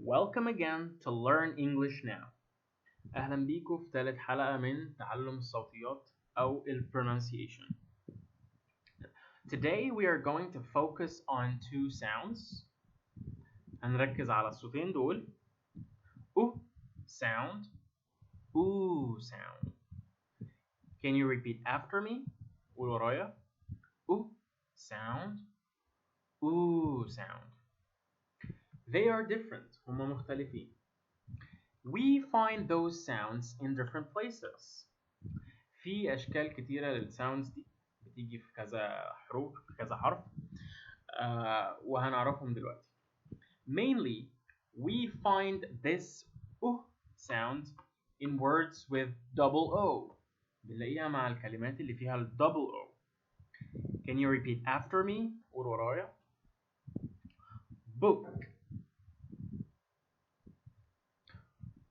Welcome again to Learn English Now. أهلا بيكم في ثالث حلقة من تعلم الصوتيات أو pronunciation. Today we are going to focus on two sounds. هنركز على الصوتين دول. sound, sound. Can you repeat after me? قول ورايا. sound, sound. They are different. هما مختلفين. We find those sounds in different places. في أشكال كتيرة للساوندز دي بتيجي في كذا حروف في كذا حرف وهنعرفهم دلوقتي. Mainly, we find this sound in words with double O. بنلاقيها مع الكلمات اللي فيها ال double O. Can you repeat after me? قول ورايا. Book,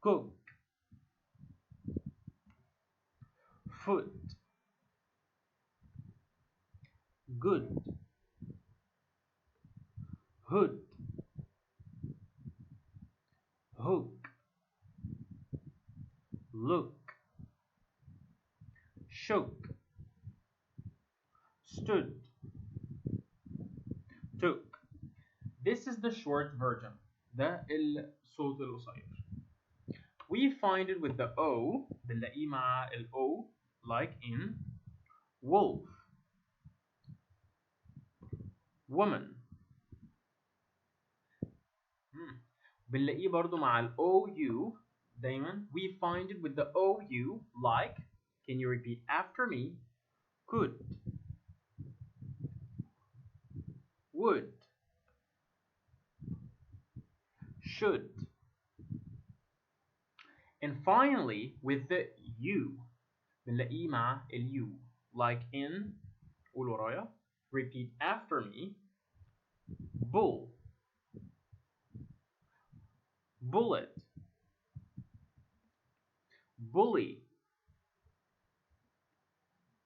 cook, foot, good, hood, hook, look, shook, stood, took. This is the short version. ده الصوت القصير. We find it with the O. بنلاقيه مع ال O like in wolf, woman. بنلاقيه برضو مع ال OU دايما. We find it with the OU like, can you repeat after me? Could, would, should. And finally with the U بنلاقيه مع ال U like in, قول ورايا. Repeat after me. Bull, bullet, bully,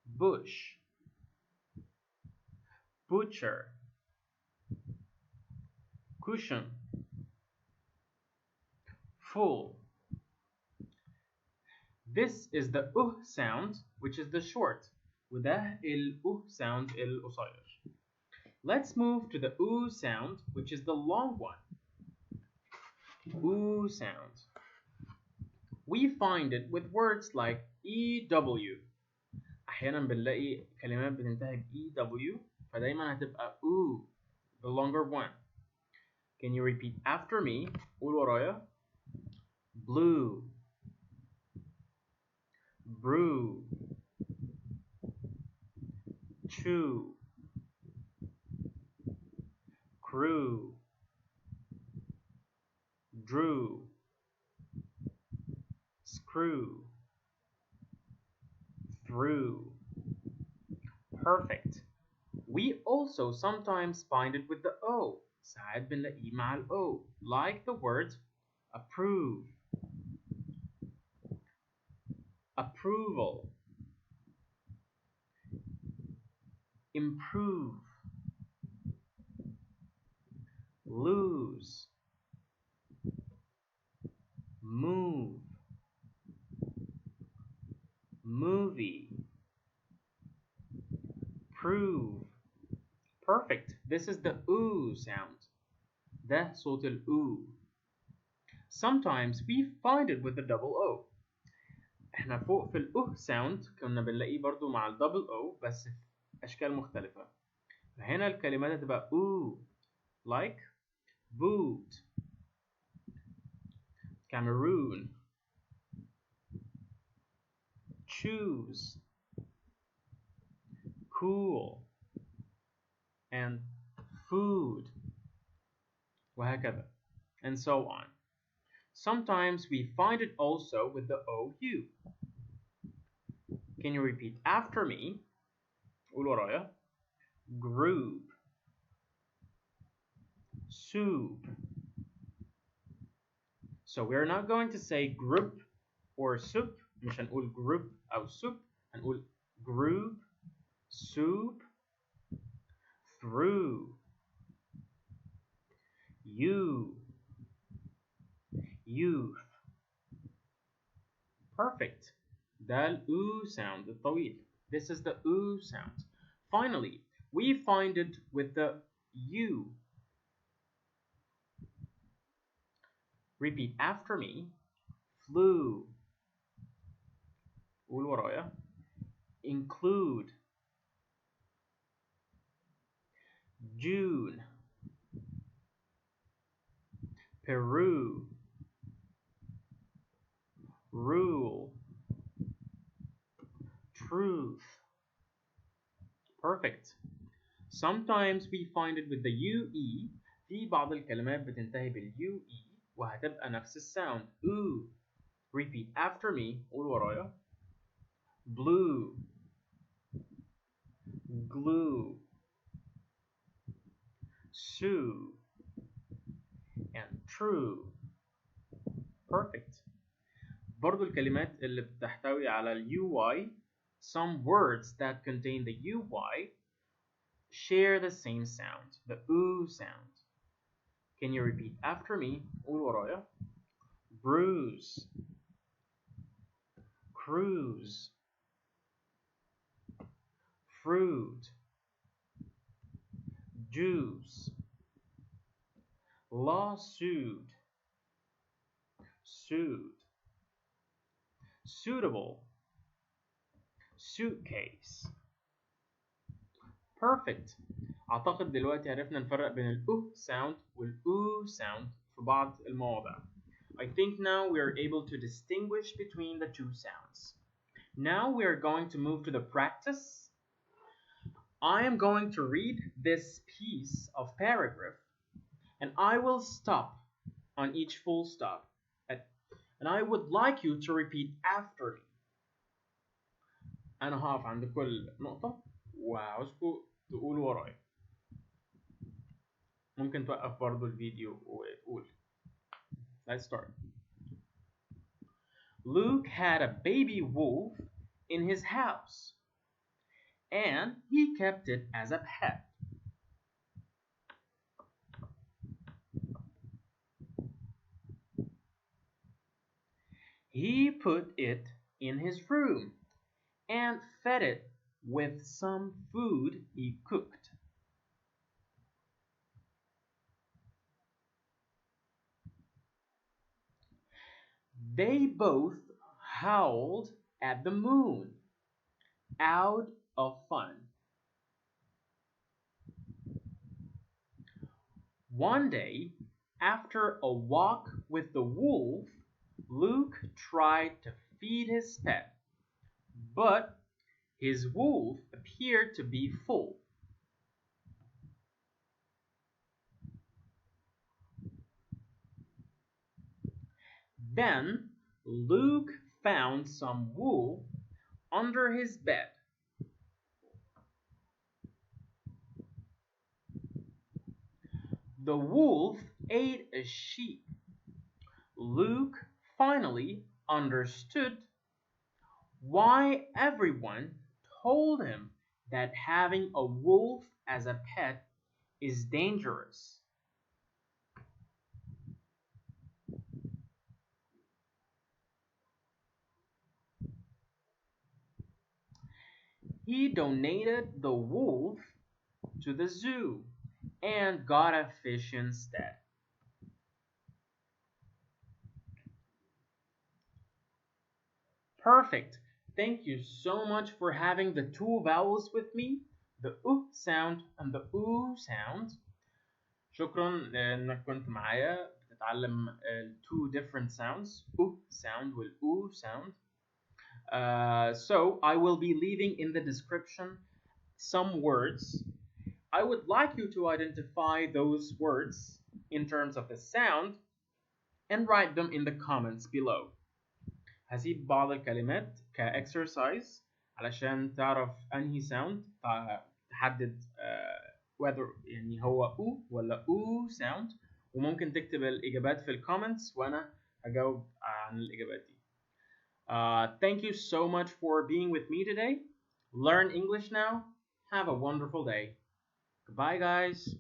bush, butcher, cushion, full. This is the sound, which is the short. وده ال sound القصير. Let's move to the sound, which is the long one. Sound. We find it with words like EW. أحيانا بنلاقي كلمات بتنتهي ب EW فدايما هتبقى the longer one. Can you repeat after me? قول ورايا. Blue, brew, chew, crew, drew, screw, through. Perfect. We also sometimes find it with the O. ساعات بنلاقيه مع ال O, like the word approve, approval, improve, lose, move, movie, prove. Perfect. This is the sound. ده صوت ال Sometimes we find it with the double O. احنا فوق في ال sound كنا بنلاقيه برضو مع ال double O بس في أشكال مختلفة. فهنا الكلمات هتبقى like boot, Cameroon, choose, cool, and food, وهكذا, and so on. Sometimes we find it also with the OU. Can you repeat after me? قول ورايا. Group, soup. So we're not going to say group or soup. مش هنقول group أو soup. هنقول group, soup, through, you, youth. Perfect. ده ال oo sound الطويل. This is the oo sound. Finally, we find it with the u. Repeat after me. Flew. قول ورايا. Include. June. Peru. Rule. Truth. Perfect. Sometimes we find it with the UE. في بعض الكلمات بتنتهي بال UE وهتبقى نفس الساوند. ooh. Repeat after me. قول ورايا. Blue. Glue. Sue. And true. Perfect. برضو الكلمات اللي بتحتوي على ال UY, some words that contain the UY share the same sound, the oo sound. Can you repeat after me? قول ورايا. Bruise. Cruise. Fruit. Juice. Lawsuit. Suit. Suitable. Suitcase. Perfect. أعتقد دلوقتي عرفنا نفرق بين ال U sound وال oo sound في بعض المواضع. I think now we are able to distinguish between the two sounds. Now we are going to move to the practice. I am going to read this piece of paragraph and I will stop on each full stop. And I would like you to repeat after me. أنا هقف عند كل نقطة وعاوزكم تقولوا ورايا. ممكن توقف برضو الفيديو وتقول. Let's start. Luke had a baby wolf in his house, and he kept it as a pet. He put it in his room and fed it with some food he cooked. They both howled at the moon out of fun. One day, after a walk with the wolf, Luke tried to feed his pet, but his wolf appeared to be full. Then Luke found some wool under his bed. The wolf ate a sheep. Luke finally understood why everyone told him that having a wolf as a pet is dangerous. He donated the wolf to the zoo and got a fish instead. Perfect. Thank you so much for having the two vowels with me, the U sound and the oo sound. شكرا انك كنت معايا بتتعلم two different sounds, U sound وال oo sound. So I will be leaving in the description some words. I would like you to identify those words in terms of the sound and write them in the comments below. هسيب بعض الكلمات كاكسرسايز علشان تعرف انهي sound تحدد whether يعني هو او ولا او sound وممكن تكتب الإجابات في الكومنتس وأنا هجاوب عن الإجابات دي. Thank you so much for being with me today. Learn English now. Have a wonderful day. Goodbye, guys.